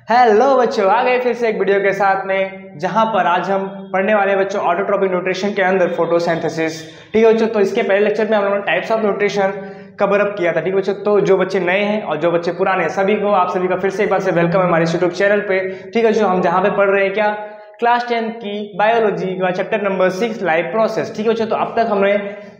Hello बच्चों, आ गए फिर से एक वीडियो के साथ में, जहां पर आज हम पढ़ने वाले बच्चों ऑटोट्रॉपिक न्यूट्रिशन के अंदर फोटोसिंथेसिस। ठीक है बच्चों, तो इसके पहले लेक्चर में हम लोगों ने types of nutrition cover up किया था। ठीक है बच्चों, तो जो बच्चे नए हैं और जो बच्चे पुराने हैं सभी को, आप सभी का फिर से एक बार से वेलकम है हमारे यूट्यूब चैनल पे। ठीक है, जो हम जहाँ पे पढ़ रहे हैं क्या, क्लास 10 की बायोलॉजी का चैप्टर नंबर 6 लाइफ प्रोसेस। ठीक है बच्चों, तो अब तक हमने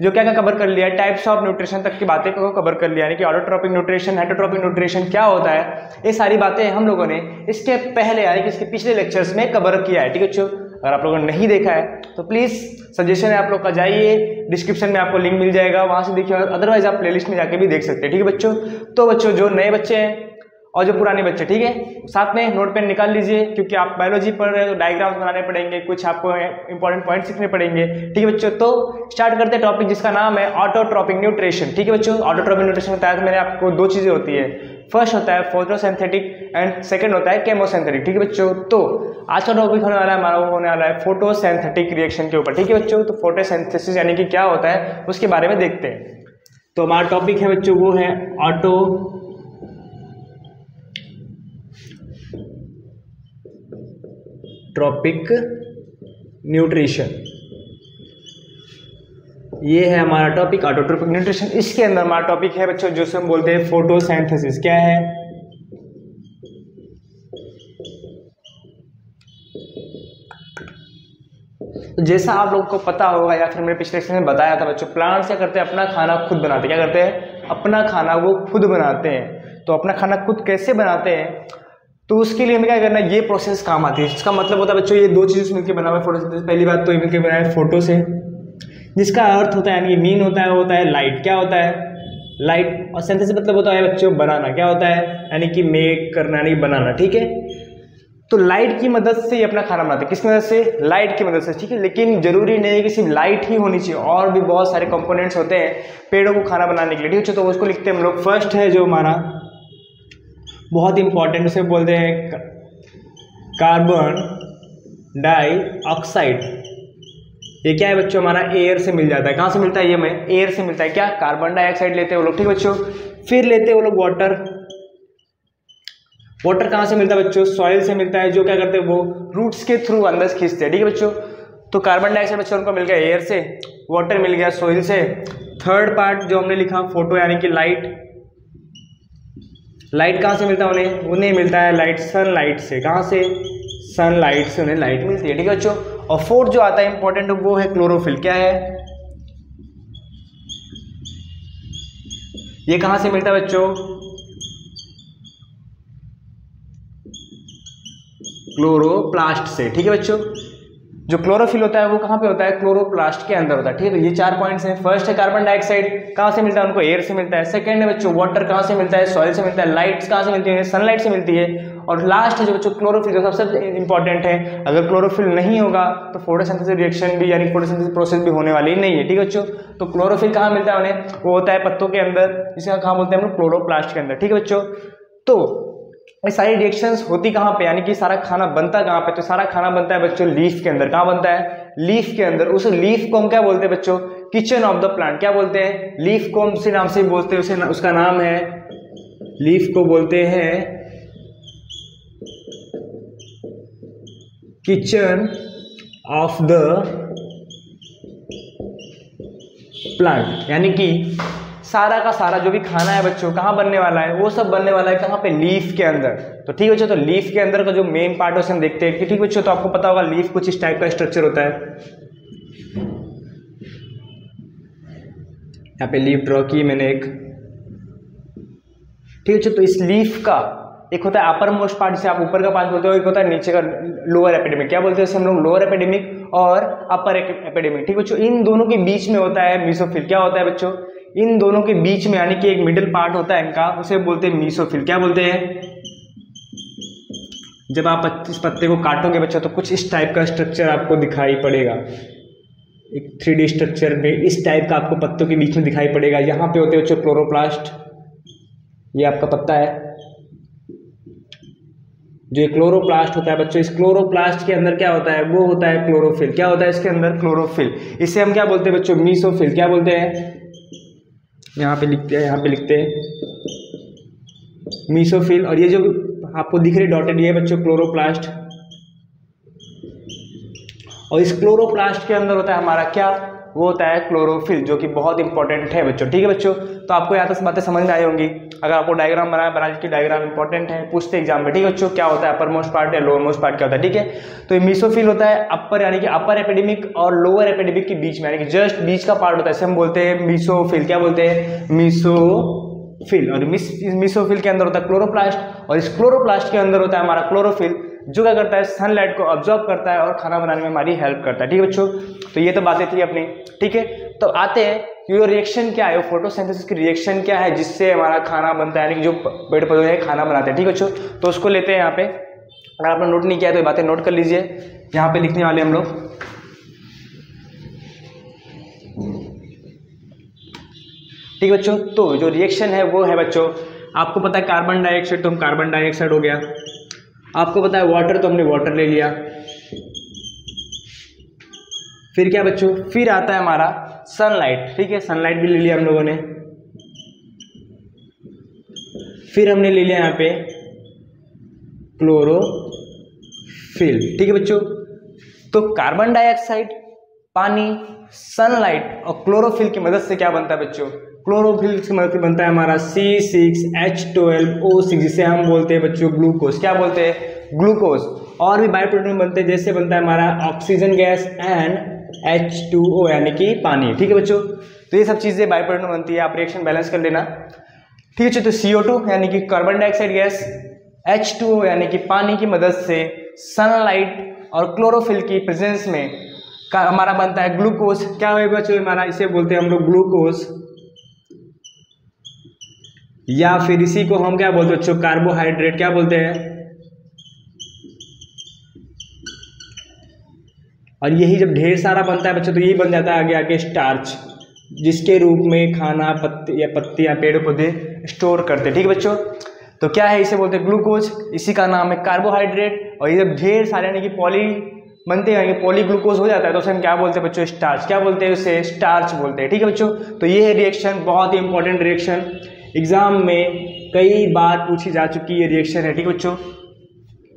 जो क्या क्या कवर कर लिया है, टाइप्स ऑफ न्यूट्रिशन तक की बातें को कवर कर लिया, यानी कि ऑटोट्रॉपिक न्यूट्रिशन, हेटरोट्रॉपिक न्यूट्रिशन क्या होता है, ये सारी बातें हम लोगों ने इसके पहले यानी कि इसके पिछले लेक्चर्स में कवर किया है। ठीक है बच्चों, अगर आप लोगों ने नहीं देखा है तो प्लीज सजेशन है आप लोग का, जाइए डिस्क्रिप्शन में आपको लिंक मिल जाएगा, वहां से देखिए, अदरवाइज आप प्लेलिस्ट में जाके भी देख सकते हैं। ठीक है बच्चों, तो बच्चों जो नए बच्चे हैं और जो पुराने बच्चे, ठीक है, साथ में नोट पेन निकाल लीजिए, क्योंकि आप बायोलॉजी पढ़ रहे हो तो डायग्राम्स बनाने पड़ेंगे, कुछ आपको इंपॉर्टेंट पॉइंट सीखने पड़ेंगे। ठीक है बच्चों, तो स्टार्ट करते हैं टॉपिक जिसका नाम है ऑटोट्रॉपिक न्यूट्रिशन। ठीक है बच्चों, ऑटोट्रॉपिक न्यूट्रिशन के तहत मैंने आपको दो चीजें होती है, फर्स्ट होता है फोटोसिंथेटिक एंड सेकंड होता है केमोसिंथेटिक। ठीक है बच्चों, तो आज का टॉपिक होने वाला है हमारा, होने वाला है फोटोसिंथेटिक रिएक्शन के ऊपर। ठीक है बच्चों, तो फोटोसिंथेसिस यानी कि क्या होता है उसके बारे में देखते हैं। तो हमारा टॉपिक है बच्चों वो है ऑटोट्रॉपिक न्यूट्रिशन। ये है हमारा टॉपिक ऑटोट्रॉपिक न्यूट्रिशन। इसके अंदर हमारा टॉपिक है बच्चों जो हम बोलते हैं फोटोसिंथेसिस। क्या है? तो जैसा आप लोगों को पता होगा या फिर मैंने पिछले लेक्चर में बताया था बच्चों, प्लांट्स क्या करते हैं, अपना खाना खुद बनाते हैं। क्या करते हैं? अपना खाना वो खुद बनाते हैं। तो अपना खाना खुद कैसे बनाते हैं, तो उसके लिए हमें क्या करना है, ये प्रोसेस काम आती है। इसका मतलब होता है बच्चों ये दो चीज़ों से मिलकर बना हुआ है फोटोसिंथेसिस। पहली बात तो ये मिलकर बना है फोटो से, जिसका अर्थ होता है यानी मीन होता है लाइट। क्या होता है? लाइट। और सिंथेसिस मतलब होता है बच्चों बनाना। क्या होता है? यानी कि मेक करना, यानी बनाना। ठीक है, तो लाइट की मदद से ये अपना खाना बनाते हैं। किस मदद से? लाइट की मदद से। ठीक है, लेकिन जरूरी नहीं है कि सिर्फ लाइट ही होनी चाहिए, और भी बहुत सारे कंपोनेंट्स होते हैं पेड़ों को खाना बनाने के लिए। ठीक है, तो उसको लिखते हैं हम लोग। फर्स्ट है जो हमारा बहुत इंपॉर्टेंट, उसे बोलते हैं कार्बन डाइऑक्साइड। ये क्या है बच्चों? हमारा एयर से मिल जाता है। कहाँ से मिलता है? ये हमें एयर से मिलता है। क्या? कार्बन डाइऑक्साइड लेते हैं वो लोग। ठीक है बच्चों, फिर लेते हैं वो लोग वाटर। वाटर कहाँ से मिलता है बच्चों? सॉइल से मिलता है, जो क्या करते हैं वो रूट्स के थ्रू अंदर खींचते हैं। ठीक है बच्चों, तो कार्बन डाइऑक्साइड बच्चों उनको मिल गया एयर से, वाटर मिल गया सॉइल से। थर्ड पार्ट जो हमने लिखा फोटो यानी कि लाइट। लाइट कहाँ से मिलता है उन्हें मिलता है लाइट सनलाइट से। कहाँ से? सनलाइट से उन्हें लाइट मिलती है। ठीक है बच्चों, और फोर्थ जो आता है इंपॉर्टेंट वो है क्लोरोफिल। क्या है? ये कहाँ से मिलता है बच्चों? क्लोरोप्लास्ट से। ठीक है बच्चों, जो क्लोरोफिल होता है वो कहाँ पे होता है? क्लोरोप्लास्ट के अंदर होता है। ठीक है, तो ये 4 पॉइंट्स हैं। फर्स्ट है कार्बन डाइऑक्साइड, कहाँ से मिलता है उनको? एयर से मिलता है। सेकंड है बच्चों वाटर, कहाँ से मिलता है? सॉइल से मिलता है। लाइट्स कहाँ से मिलती है? सनलाइट से मिलती है। और लास्ट है जो बच्चों क्लोरोफिल, जो सबसे इंपॉर्टेंट है। अगर क्लोरोफिल नहीं होगा तो फोटोसिंथेसिस रिएक्शन भी यानी फोटोसिंथेसिस प्रोसेस भी होने वाली नहीं है। ठीक है बच्चों, तो क्लोरोफिल कहाँ मिलता है उन्हें? वो होता है पत्तों के अंदर, जिसका कहाँ बोलते हैं हम लोग? क्लोरोप्लास्ट के अंदर। ठीक है बच्चों, तो ये सारी रिएक्शंस होती कहाँ पे, यानी कि सारा खाना बनता कहाँ पे? तो सारा खाना बनता है बच्चों लीफ के अंदर। कहाँ बनता है? लीफ के अंदर। उस लीफ को हम क्या बोलते हैं बच्चों? Kitchen of the plant. क्या बोलते हैं? लीफ को हम उसी नाम से बोलते हैं, उसे उसका नाम है, लीफ को बोलते हैं किचन ऑफ द प्लांट। यानी कि सारा का सारा जो भी खाना है बच्चों कहाँ बनने वाला है? वो सब बनने वाला है कहाँ पे? लीफ के अंदर। तो ठीक है बच्चों, तो लीफ के अंदर का जो मेन पार्ट है उसे हम देखते हैं कि ठीक बच्चों, तो आपको पता होगा लीफ कुछ इस टाइप का स्ट्रक्चर होता है। यहाँ पे लीफ ड्रॉ की मैंने एक। ठीक है बच्चों, तो इस लीफ का एक होता है अपर मोस्ट पार्ट, जिसे आप ऊपर का पार्ट बोलते हो, एक होता है नीचे का लोअर एपिडेमिक। क्या बोलते हैं इसे हम लोग? लोअर एपिडेमिक और अपर एपिडेमिक। ठीक है बच्चों, इन दोनों के बीच में होता है मीसोफिल। क्या होता है बच्चों? इन दोनों के बीच में यानी कि एक मिडिल पार्ट होता है इनका, उसे बोलते हैं मीसोफिल। क्या बोलते हैं? जब आप इस पत्ते को काटोगे बच्चों तो कुछ इस टाइप का स्ट्रक्चर आपको दिखाई पड़ेगा, एक 3D स्ट्रक्चर में इस टाइप का आपको पत्तों के बीच में दिखाई पड़ेगा। यहाँ पे होते हैं बच्चों क्लोरोप्लास्ट। ये आपका पत्ता है, जो क्लोरोप्लास्ट होता है बच्चों, इस क्लोरोप्लास्ट के अंदर क्या होता है? वो होता है क्लोरोफिल। क्या होता है इसके अंदर? क्लोरोफिल। इसे हम क्या बोलते हैं बच्चों? मीसोफिल। क्या बोलते हैं? यहाँ पे लिखते हैं मीसोफिल। और ये जो आपको दिख रही डॉटेड, ये बच्चों क्लोरोप्लास्ट, और इस क्लोरोप्लास्ट के अंदर होता है हमारा क्या, वो होता है क्लोरोफिल, जो कि बहुत इंपॉर्टेंट है बच्चों। ठीक है बच्चों, तो आपको यहाँ तक बातें समझ में आई होंगी। अगर आपको डायग्राम बना लीजिए, डायग्राम इंपॉर्टेंट है, पूछते एग्जाम में। ठीक है बच्चों, क्या होता है अपर मोस्ट पार्ट या लोअर मोस्ट पार्ट क्या होता है। ठीक है, तो ये मीसोफिल होता है अपर, यानी कि अपर एपिडेमिक और लोअर एपिडेमिक के बीच में, यानी कि जस्ट बीच का पार्ट होता है, इसे हम बोलते हैं मीसोफिल। क्या बोलते हैं, मीसोफिल। और मीसोफिल के अंदर होता है क्लोरोप्लास्ट, और इस क्लोरोप्लास्ट के अंदर होता है हमारा क्लोरोफिल, जो क्या करता है, सनलाइट को ऑब्जॉर्व करता है और खाना बनाने में हमारी हेल्प करता है। ठीक है बच्चों, तो ये तो बातें थी अपनी। ठीक है, तो आते हैं कि वो रिएक्शन क्या है, वो फोटोसिंथेसिस की रिएक्शन क्या है जिससे हमारा खाना बनता है, यानी कि जो पेड़ पौधे हैं खाना बनाते हैं। ठीक है बच्चों, तो उसको लेते हैं यहाँ पे। अगर आपने नोट नहीं किया है तो ये बातें नोट कर लीजिए, यहाँ पे लिखने वाले हम लोग। ठीक है बच्चों, तो जो रिएक्शन है वो है बच्चों, आपको पता है कार्बन डाइऑक्साइड, तो हम कार्बन डाइऑक्साइड हो गया। आपको पता है वाटर, तो हमने वाटर ले लिया। फिर क्या बच्चों, फिर आता है हमारा सनलाइट। ठीक है, सनलाइट भी ले लिया हम लोगों ने। फिर हमने ले लिया यहाँ पे क्लोरोफिल। ठीक है बच्चों, तो कार्बन डाइऑक्साइड, पानी, सनलाइट और क्लोरोफिल की मदद से क्या बनता है बच्चों, क्लोरोफिल की मदद से बनता है हमारा C6H12O6, जिसे हम बोलते हैं बच्चों ग्लूकोज। क्या बोलते हैं, ग्लूकोज। और भी बायो प्रोडक्ट बनते हैं, जैसे बनता है हमारा ऑक्सीजन गैस एंड H2O, यानी कि पानी। ठीक है बच्चों, तो ये सब चीजें बायो प्रोडक्ट में बनती है, आप रिएक्शन बैलेंस कर लेना। ठीक है, तो CO2 यानी कि कार्बन डाइऑक्साइड गैस, H2O यानी कि पानी की मदद से, सनलाइट और क्लोरोफिल की प्रेजेंस में हमारा बनता है ग्लूकोज। क्या होगा बच्चों हमारा, इसे बोलते हैं हम लोग ग्लूकोज, या फिर इसी को हम क्या बोलते हैं बच्चों, कार्बोहाइड्रेट। क्या बोलते हैं, और यही जब ढेर सारा बनता है बच्चों तो यही बन जाता है आगे आगे स्टार्च, जिसके रूप में खाना, पत्तियां पेड़ पौधे स्टोर करते हैं। ठीक है बच्चों, तो क्या है, इसे बोलते हैं ग्लूकोज, इसी का नाम है कार्बोहाइड्रेट। और ये जब ढेर सारे यानी कि पॉली बनते हैं, पॉली ग्लूकोज हो जाता है, तो उसे हम क्या बोलते हैं बच्चों, स्टार्च। क्या बोलते हैं उसे, स्टार्च बोलते हैं। ठीक है बच्चों, तो ये है रिएक्शन, बहुत ही इंपॉर्टेंट रिएक्शन, एग्जाम में कई बार पूछी जा चुकी है रिएक्शन है। ठीक है बच्चों,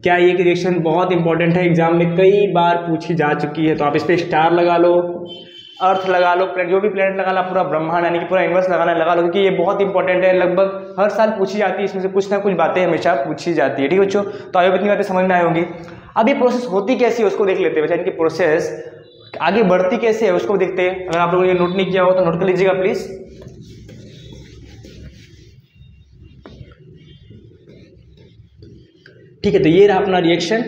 क्या ये रिएक्शन बहुत इंपॉर्टेंट है, एग्जाम में कई बार पूछी जा चुकी है, तो आप इस पर स्टार लगा लो, अर्थ लगा लो, जो भी प्लेनेट लगा लो, पूरा ब्रह्मांड यानी कि पूरा यूनिवर्स लगाना लगा लो, क्योंकि ये बहुत इंपॉर्टेंट है, लगभग हर साल पूछी जाती है, इसमें से कुछ ना कुछ बातें हमेशा पूछी जाती है। ठीक है बच्चों, तो आगे इतनी बातें समझ में आई होंगी। अब ये प्रोसेस होती कैसी है उसको देख लेते हैं बच्चा, इनकी प्रोसेस आगे बढ़ती कैसे है उसको देखते हैं। अगर आप लोगों ने नोट नहीं किया हो तो नोट कर लीजिएगा प्लीज। ठीक है, तो ये रहा अपना रिएक्शन,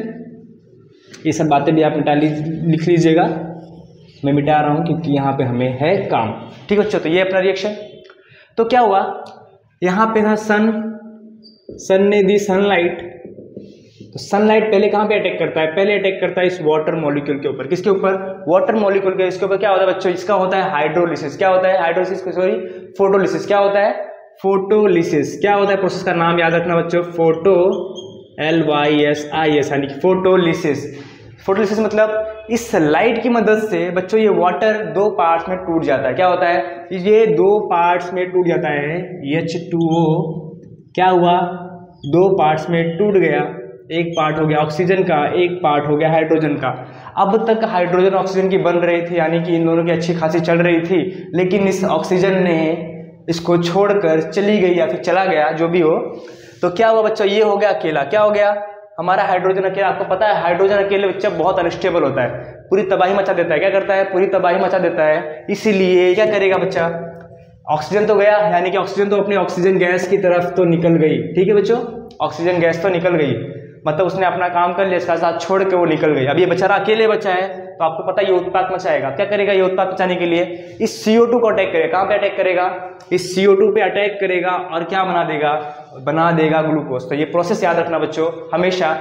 ये सब बातें भी आप लिख लीजिएगा, मैं मिटा रहा हूं क्योंकि यहाँ पे हमें है काम। ठीक है बच्चों, तो ये अपना रिएक्शन। तो क्या हुआ, यहाँ पे था सन ने दी सनलाइट, तो सनलाइट पहले कहाँ पे अटैक करता है, पहले अटैक करता है इस वाटर मॉलिक्यूल के ऊपर। किसके ऊपर, वाटर मॉलिक्यूल के। इसके ऊपर क्या होता है बच्चों, इसका होता है हाइड्रोलिसिस। क्या होता है, हाइड्रोलिसिस, सॉरी फोटोलिसिस। क्या होता है, फोटोलिसिस। क्या होता है, प्रोसेस का नाम याद रखना बच्चों, फोटो LYSIS, यानी कि फोटोलिसिस। फोटोलिसिस मतलब इस लाइट की मदद से बच्चों ये वाटर दो पार्ट्स में टूट जाता है। क्या होता है, ये दो पार्ट्स में टूट जाता है, H2O क्या हुआ, दो पार्ट्स में टूट गया, एक पार्ट हो गया ऑक्सीजन का, एक पार्ट हो गया हाइड्रोजन का। अब तक हाइड्रोजन ऑक्सीजन की बन रही थी, यानी कि इन दोनों की अच्छी खासी चल रही थी, लेकिन इस ऑक्सीजन ने इसको छोड़कर चली गई या फिर चला गया, जो भी हो। तो क्या हुआ बच्चों, ये हो गया अकेला। क्या हो गया, हमारा हाइड्रोजन अकेला। आपको पता है हाइड्रोजन अकेले बच्चा बहुत अनस्टेबल होता है, पूरी तबाही मचा देता है। क्या करता है, पूरी तबाही मचा देता है। इसीलिए क्या करेगा बच्चा, ऑक्सीजन तो गया, यानी कि ऑक्सीजन तो अपनी ऑक्सीजन गैस की तरफ तो निकल गई। ठीक है बच्चों, ऑक्सीजन गैस तो निकल गई, मतलब उसने अपना काम कर लिया, इसका साथ छोड़ के वो निकल गई। अब ये बेचारा अकेले बचा है, तो आपको पता है ये उत्पात मचाएगा। क्या करेगा, ये उत्पात मचाने के लिए इस CO2 को अटैक करेगा। कहाँ पे अटैक करेगा, इस CO2 पे अटैक करेगा और क्या बना देगा ग्लूकोज। तो ये प्रोसेस याद रखना बच्चों हमेशा।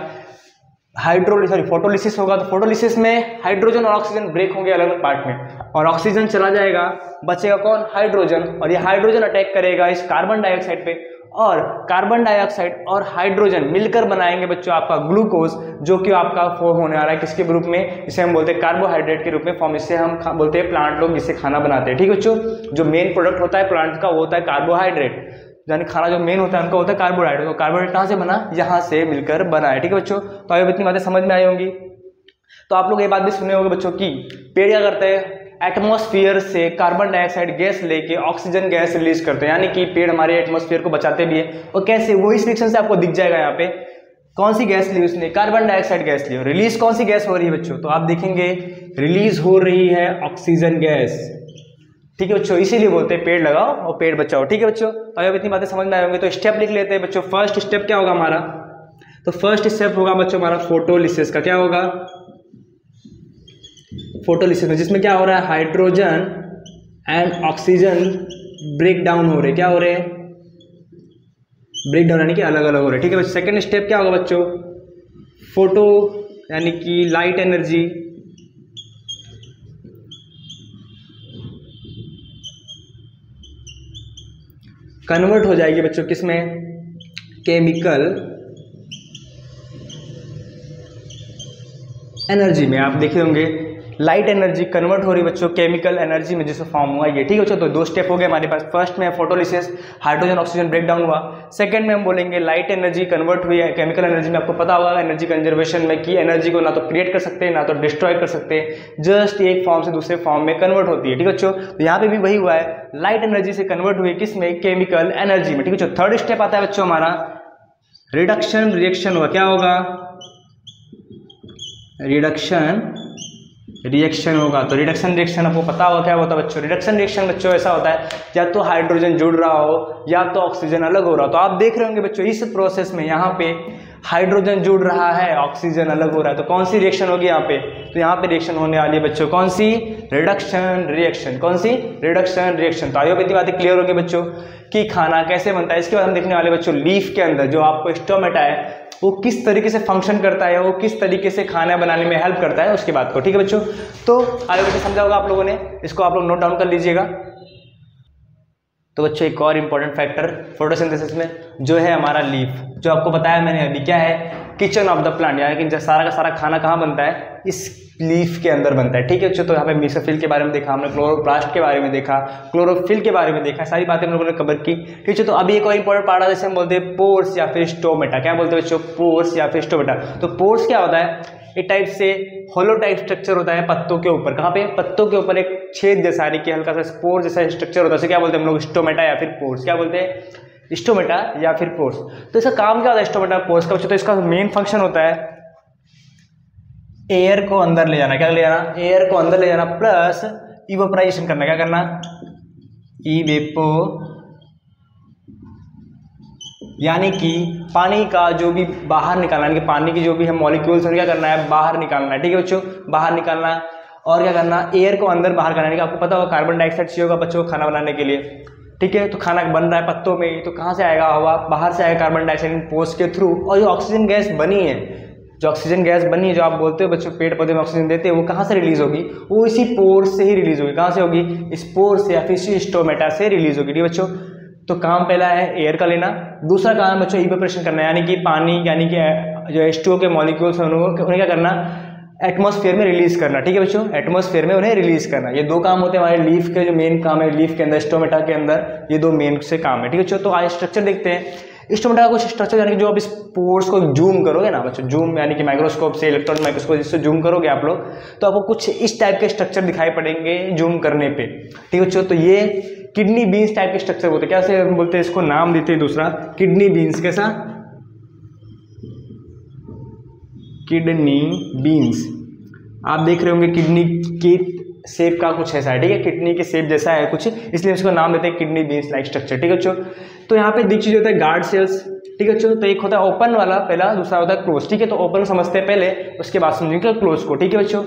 फोटोलिसिस होगा, तो फोटोलिसिस में हाइड्रोजन और ऑक्सीजन ब्रेक होंगे अलग अलग पार्ट में, और ऑक्सीजन चला जाएगा, बचेगा कौन, हाइड्रोजन। और ये हाइड्रोजन अटैक करेगा इस कार्बन डाइऑक्साइड पे, और कार्बन डाइऑक्साइड और हाइड्रोजन मिलकर बनाएंगे बच्चों आपका ग्लूकोज, जो कि आपका फॉर्म होने आ रहा है किसके रूप में, इसे हम बोलते हैं कार्बोहाइड्रेट के रूप में फॉर्म। इससे हम बोलते हैं प्लांट लोग जिससे खाना बनाते हैं। ठीक है बच्चों, जो मेन प्रोडक्ट होता है प्लांट का वो होता है कार्बोहाइड्रेट। यानी खाना जो मेन होता है उनका होता है कार्बोहाइड्रेट। तो कार्बोहाइड्रेट कहाँ से बना, यहाँ से मिलकर बना है। ठीक है बच्चों, तो अभी इतनी बातें समझ में आई होंगी। तो आप लोग ये बात भी सुने होंगे बच्चों की पेड़ क्या करते हैं, एटमॉस्फेयर से कार्बन डाइऑक्साइड गैस लेके ऑक्सीजन गैस रिलीज करते हैं, यानी कि पेड़ हमारे एटमॉस्फेयर को बचाते भी है। और कैसे, वो इस रिएक्शन से आपको दिख जाएगा यहाँ पे कौन सी गैस ली उसने, कार्बन डाइऑक्साइड गैस ली। रिलीज कौन सी गैस हो रही है बच्चों, तो आप देखेंगे रिलीज हो रही है ऑक्सीजन गैस। ठीक है बच्चों, इसीलिए बोलते हैं पेड़ लगाओ और पेड़ बचाओ। ठीक है बच्चों, अगर इतनी बातें समझ में आएंगे तो स्टेप लिख लेते हैं बच्चों। फर्स्ट स्टेप क्या होगा हमारा, तो फर्स्ट स्टेप होगा बच्चों हमारा फोटोलिसिस का। क्या होगा, फोटोलिसिस में, जिसमें क्या हो रहा है, hydrogen and oxygen break down हो रहे, क्या हो रहे हैं, ब्रेक डाउन यानी कि अलग अलग हो रहे। ठीक है बच्चों, सेकंड स्टेप क्या होगा बच्चों, फोटो यानी कि लाइट एनर्जी कन्वर्ट हो जाएगी बच्चों किसमें, केमिकल एनर्जी में। आप देखे होंगे लाइट एनर्जी कन्वर्ट हो रही है बच्चों केमिकल एनर्जी में, जिससे फॉर्म हुआ ये। ठीक है बच्चों, तो दो स्टेप हो गए हमारे पास। फर्स्ट में photolysis, hydrogen oxygen break down हुआ। सेकंड में हम बोलेंगे लाइट एनर्जी कन्वर्ट हुई है केमिकल एनर्जी में। आपको पता होगा एनर्जी कंजर्वेशन में कि एनर्जी को ना तो क्रिएट कर सकते हैं ना तो डिस्ट्रॉय कर सकते हैं, जस्ट एक फॉर्म से दूसरे फॉर्म में कन्वर्ट होती है। ठीक है बच्चों, तो यहाँ पे भी वही हुआ है, लाइट एनर्जी से कन्वर्ट हुई किसमें, केमिकल एनर्जी में। ठीक है बच्चों, थर्ड स्टेप आता है बच्चों हमारा रिडक्शन रिएक्शन हुआ। क्या होगा, रिडक्शन रिएक्शन होगा। तो रिडक्शन रिएक्शन आपको पता होगा क्या होता है बच्चों, रिडक्शन रिएक्शन बच्चों ऐसा होता है या तो हाइड्रोजन जुड़ रहा हो या तो ऑक्सीजन अलग हो रहा हो। तो आप देख रहे होंगे बच्चों इस प्रोसेस में यहाँ पे हाइड्रोजन जुड़ रहा है, ऑक्सीजन अलग हो रहा है। तो कौन सी रिएक्शन होगी यहाँ पे, तो यहाँ पे रिएक्शन होने वाली है बच्चों कौन सी, रिडक्शन रिएक्शन। कौन सी, रिडक्शन रिएक्शन। तो आगे इतनी बातें क्लियर होगी बच्चों कि खाना कैसे बनता है। इसके बाद हम देखने वाले बच्चों लीफ के अंदर जो आपको स्टोमेटा है वो किस तरीके से फंक्शन करता है, वो किस तरीके से खाना बनाने में हेल्प करता है उसकी बात को। ठीक है बच्चों, तो आगे बच्चों समझा होगा आप लोगों ने, इसको आप लोग नोट डाउन कर लीजिएगा। तो बच्चों एक और इम्पॉर्टेंट फैक्टर फोटोसिंथेसिस में जो है हमारा लीफ, जो आपको बताया मैंने अभी, क्या है, किचन ऑफ द प्लांट, यानी कि सारा का सारा खाना कहाँ बनता है, इस लीफ के अंदर बनता है। ठीक है बच्चों, तो यहाँ पे मेसोफिल के बारे में देखा हमने, क्लोरोप्लास्ट के बारे में देखा, क्लोरोफिल के बारे में देखा, सारी बातें हम लोगों ने कवर की। ठीक है, तो अभी एक और इंपॉर्टेंट पार्ट है जैसे हम बोलते हैं पोर्स या फिर स्टोमेटा। क्या बोलते हैं बच्चों, पोर्स या फिर स्टोमेटा। तो पोर्स क्या होता है, एक टाइप से होलो टाइप स्ट्रक्चर होता है पत्तों के ऊपर। कहाँ पे, पत्तों के ऊपर एक छेद जैसा यानी कि हल्का सा स्पोर जैसा स्ट्रक्चर होता है, उसे क्या बोलते हैं हम लोग, स्टोमेटा या फिर पोर्स। क्या बोलते हैं, स्टोमेटा या फिर पोर्स। तो इसका काम क्या होता है स्टोमेटा पोर्स का बच्चों, तो इसका मेन फंक्शन होता है एयर को अंदर ले जाना। क्या ले जाना, एयर को अंदर ले जाना, प्लस इवेपोराइजेशन करना। क्या करना, इवेपो, यानी कि पानी का जो भी बाहर निकालना, यानी कि पानी की जो भी हम मॉलिक्यूल्स हैं क्या करना है, बाहर निकालना है। ठीक है बच्चों, बाहर निकालना। और क्या करना, एयर को अंदर बाहर करना। आपको पता होगा कार्बन डाइऑक्साइड चाहिए होगा बच्चों को खाना बनाने के लिए। ठीक है, तो खाना बन रहा है पत्तों में, तो कहाँ से आएगा, हवा बाहर से आएगा कार्बन डाइऑक्साइड पोर्स के थ्रू। और जो ऑक्सीजन गैस बनी है, जो ऑक्सीजन गैस बनी है, जो आप बोलते हो बच्चों पेड़ पौधे में ऑक्सीजन देते हैं, वो कहाँ से रिलीज होगी, वो इसी पोर्स से ही रिलीज होगी। कहाँ से होगी, इस पोर्स से या फिर स्टोमेटा से रिलीज होगी। ठीक है बच्चों, तो काम पहला है एयर का लेना, दूसरा काम बच्चों इवेपोरेशन करना, यानी कि पानी, यानी कि जो H2O के मॉलिक्यूल्स हैं उन्हें क्या करना, एटमॉस्फेयर में रिलीज करना। ठीक है बच्चों, एटमॉस्फेयर में उन्हें रिलीज करना। ये दो काम होते हैं हमारे लीफ के, जो मेन काम है लीफ के अंदर, स्टोमेटा के अंदर, ये दो मेन से काम है। ठीक है बच्चों, तो आज स्ट्रक्चर देखते हैं स्टोमेटा का कुछ स्ट्रक्चर, यानी कि जो आप इस पोर्स को जूम करोगे ना बच्चों, जूम यानी कि माइक्रोस्कोप से, इलेक्ट्रॉन माइक्रोस्कोप जिससे जूम करोगे आप लोग, तो आपको कुछ इस टाइप के स्ट्रक्चर दिखाई पड़ेंगे जूम करने पे। ठीक है बच्चों, तो ये किडनी बीन्स टाइप के स्ट्रक्चर होते हैं। क्या से हम बोलते हैं, इसको नाम देते हैं दूसरा, किडनी बीन्स। कैसा, किडनी बीन्स। आप देख रहे होंगे किडनी की शेप का कुछ ऐसा है। ठीक है, किडनी के शेप जैसा है कुछ, इसलिए उसको नाम देते हैं किडनी बीन्स लाइक स्ट्रक्चर। ठीक है बच्चों, तो यहाँ पे दो चीज होता है, गार्ड सेल्स। ठीक है बच्चों, तो एक होता है ओपन वाला पहला, दूसरा होता है क्लोज। ठीक है, तो ओपन समझते हैं पहले, उसके बाद समझेंगे क्लोज को। ठीक है बच्चों,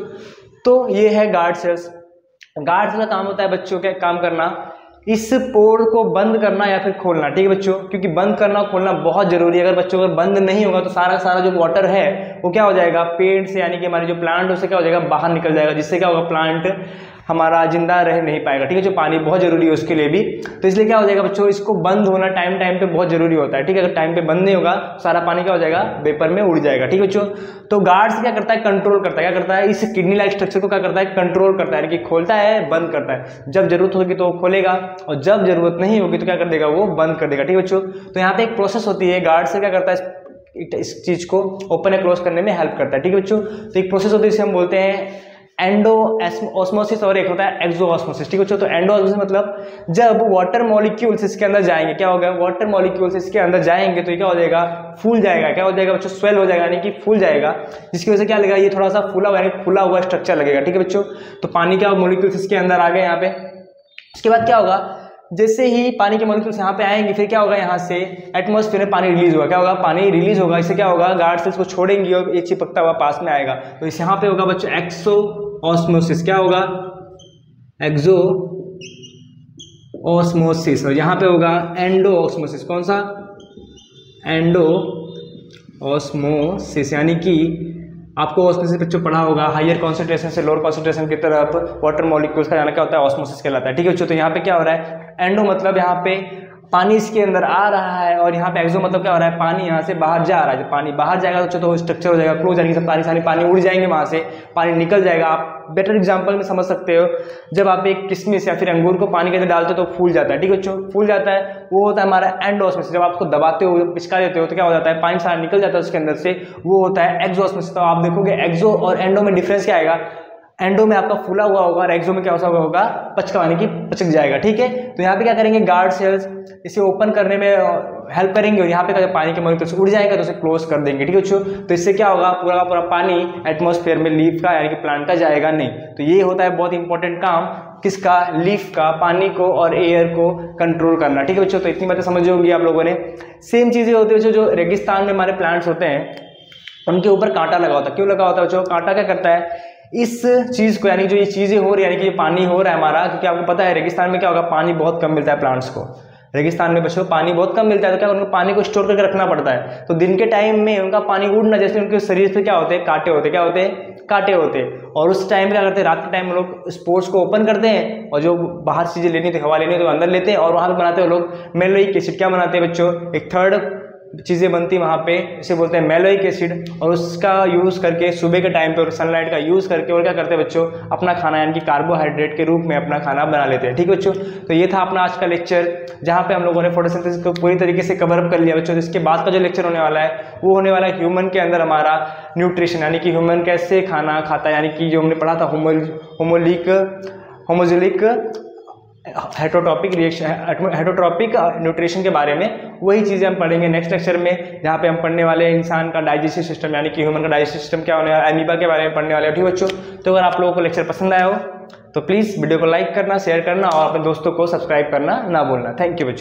तो ये है गार्ड सेल्स। गार्ड सेल का काम होता है बच्चों क्या काम करना, इस पोर को बंद करना या फिर खोलना। ठीक है बच्चों, क्योंकि बंद करना और खोलना बहुत जरूरी है। अगर बच्चों अगर बंद नहीं होगा तो सारा सारा जो वाटर है वो क्या हो जाएगा, पेड़ से यानी कि हमारे जो प्लांट उससे क्या हो जाएगा, बाहर निकल जाएगा, जिससे क्या होगा, प्लांट हमारा जिंदा रह नहीं पाएगा। ठीक है, जो पानी बहुत जरूरी है उसके लिए भी। तो इसलिए क्या हो जाएगा बच्चों, इसको बंद होना टाइम टाइम पे बहुत जरूरी होता है। ठीक है, अगर टाइम पे बंद नहीं होगा सारा पानी क्या हो जाएगा, वेपर में उड़ जाएगा। ठीक है बच्चों, तो गार्ड्स क्या करता है, कंट्रोल करता है। क्या करता है, इस किडनी लाइक स्ट्रक्चर को क्या करता है, कंट्रोल करता है, यानी कि खोलता है, बंद करता है। जब जरूरत होगी तो वो खोलेगा और जब जरूरत नहीं होगी तो क्या कर देगा, वो बंद कर देगा। ठीक है बच्चों, तो यहाँ पे एक प्रोसेस होती है, गार्ड से क्या करता है, इस चीज को ओपन या क्लोज करने में हेल्प करता है। ठीक है बच्चों, तो एक प्रोसेस होती है, इसे हम बोलते हैं एंडो ऑस्मोसिस और एक होता है एक्सो ऑस्मोसिस। ठीक है बच्चों, तो एंडो ऑस्मोसिस मतलब जब वाटर मॉलिक्यूल्स इसके अंदर जाएंगे, क्या होगा, वाटर मॉलिक्यूल्स इसके अंदर जाएंगे तो ये क्या हो जाएगा, फूल जाएगा। क्या हो जाएगा बच्चों, स्वेल हो जाएगा, यानी कि फूल जाएगा, जिसकी वजह से क्या लगेगा, ये थोड़ा सा फूला हुआ, यानी फूला हुआ स्ट्रक्चर लगेगा। ठीक है बच्चों, तो पानी का मॉलिक्यूल्स इसके अंदर आ गए यहाँ पे। उसके बाद क्या होगा, जैसे ही पानी के मॉलिक्यूल्स यहाँ पे आएंगे फिर क्या होगा, यहाँ से एटमॉस्फेयर में पानी रिलीज होगा। क्या होगा, पानी रिलीज होगा, इससे क्या होगा, गार्ड सेल्स को छोड़ेंगी और एक चिपकता हुआ पास में आएगा। तो इस यहाँ पे होगा बच्चों एक्सो ऑस्मोसिस। क्या होगा, एक्सो ऑस्मोसिस। और यहाँ पे होगा एंडो ऑस्मोसिस। कौन सा, एंडो ऑस्मोसिस, यानी कि आपको ऑस्मोसिस बच्चों पढ़ा होगा, हायर कॉन्सेंट्रेशन से लोअर कॉन्सेंट्रेशन की तरफ वाटर मॉलिक्यूल्स का जाना क्या होता है, ऑस्मोसिस कहलाता है। ठीक है बच्चों, तो यहाँ पे क्या हो रहा है, एंडो मतलब यहाँ पे पानी इसके अंदर आ रहा है और यहाँ पे एक्सो मतलब क्या हो रहा है, पानी यहाँ से बाहर जा रहा है। जब पानी बाहर जाएगा तो स्ट्रक्चर हो जाएगा क्लोज, यानी कि सब सारी पानी उड़ जाएंगे, वहां से पानी निकल जाएगा। आप बेटर एग्जांपल में समझ सकते हो, जब आप एक किशमिश या फिर अंगूर को पानी के अंदर डालते हो तो फूल जाता है। ठीक है बच्चों, फूल जाता है, वो होता है हमारा एंडोऑस्मोसिस। जब आप उसको दबाते हो, पिचका देते हो तो क्या हो जाता है, पानी सारा निकल जाता है उसके अंदर से, वो होता है एक्सोऑस्मोसिस। तो आप देखोगे एक्सो और एंडो में डिफरेंस क्या आएगा, एंडो में आपका फूला हुआ होगा और एक्सो में क्या होगा, पचका, यानी कि पचक जाएगा। ठीक है, तो यहाँ पे क्या करेंगे, गार्ड सेल्स इसे ओपन करने में हेल्प करेंगे और यहाँ पे जब पानी के मॉलिक्यूल्स उड़ जाएगा तो उसे क्लोज कर देंगे। ठीक है बच्चों, तो इससे क्या होगा, पूरा का पूरा पानी एटमॉस्फेयर में लीफ का यानी कि प्लांट का जाएगा नहीं। तो ये होता है बहुत इंपॉर्टेंट काम, किसका, लीफ का, पानी को और एयर को कंट्रोल करना। ठीक है बच्चों, तो इतनी बातें समझ होंगी आप लोगों ने। सेम चीजें होती है बच्चों, जो रेगिस्तान में हमारे प्लांट्स होते हैं उनके ऊपर कांटा लगा होता है। क्यों लगा होता है बच्चों, कांटा क्या करता है, इस चीज को, यानी जो ये चीजें हो रही है, यानी कि पानी हो रहा है हमारा, क्योंकि आपको पता है रेगिस्तान में क्या होगा, पानी बहुत कम मिलता है प्लांट्स को। रेगिस्तान में बच्चों पानी बहुत कम मिलता है, तो क्या उनको पानी को स्टोर करके रखना पड़ता है। तो दिन के टाइम में उनका पानी उड़ना, जैसे उनके शरीर पे क्या होते हैं, कांटे होते हैं। क्या होते हैं, कांटे होते हैं। और उस टाइम क्या करते हैं, रात के टाइम लोग स्पोर्ट्स को ओपन करते हैं और जो बाहर चीजें लेनी थी, हवा लेनी तो अंदर लेते हैं और वहां पे बनाते हैं लोग मेलोइक एसिड। क्या बनाते हैं बच्चों, एक थर्ड चीजें बनती है वहां पे, इसे बोलते हैं मेलोइक एसिड। और उसका यूज करके सुबह के टाइम पे और सनलाइट का यूज करके और क्या करते हैं बच्चों, अपना खाना यानी कि कार्बोहाइड्रेट के रूप में अपना खाना बना लेते हैं। ठीक है बच्चों, तो ये था अपना आज का लेक्चर, जहां पे हम लोगों ने फोटोसिंथेसिस को पूरी तरीके से कवर अप कर लिया बच्चों। इसके बाद का जो लेक्चर होने वाला है वो होने वाला है ह्यूमन के अंदर हमारा न्यूट्रिशन, यानी कि ह्यूमन कैसे खाना खाता है, यानी कि जो हमने पढ़ा था होमोजिलिक हेटरोट्रॉपिक रिएक्शन, हेटरोट्रॉपिक न्यूट्रिशन के बारे में, वही चीज़ें हम पढ़ेंगे नेक्स्ट लेक्चर में, जहाँ पे हम पढ़ने वाले हैं इंसान का डाइजेस्टिव सिस्टम, यानी कि ह्यूमन का डाइजेस्टिव सिस्टम क्या होने वाला है, अमीबा के बारे में पढ़ने वाले हैं। ठीक है बच्चों, तो अगर आप लोगों को लेक्चर पसंद आया हो तो प्लीज़ वीडियो को लाइक करना, शेयर करना और अपने दोस्तों को सब्सक्राइब करना ना भूलना। थैंक यू बच्चों।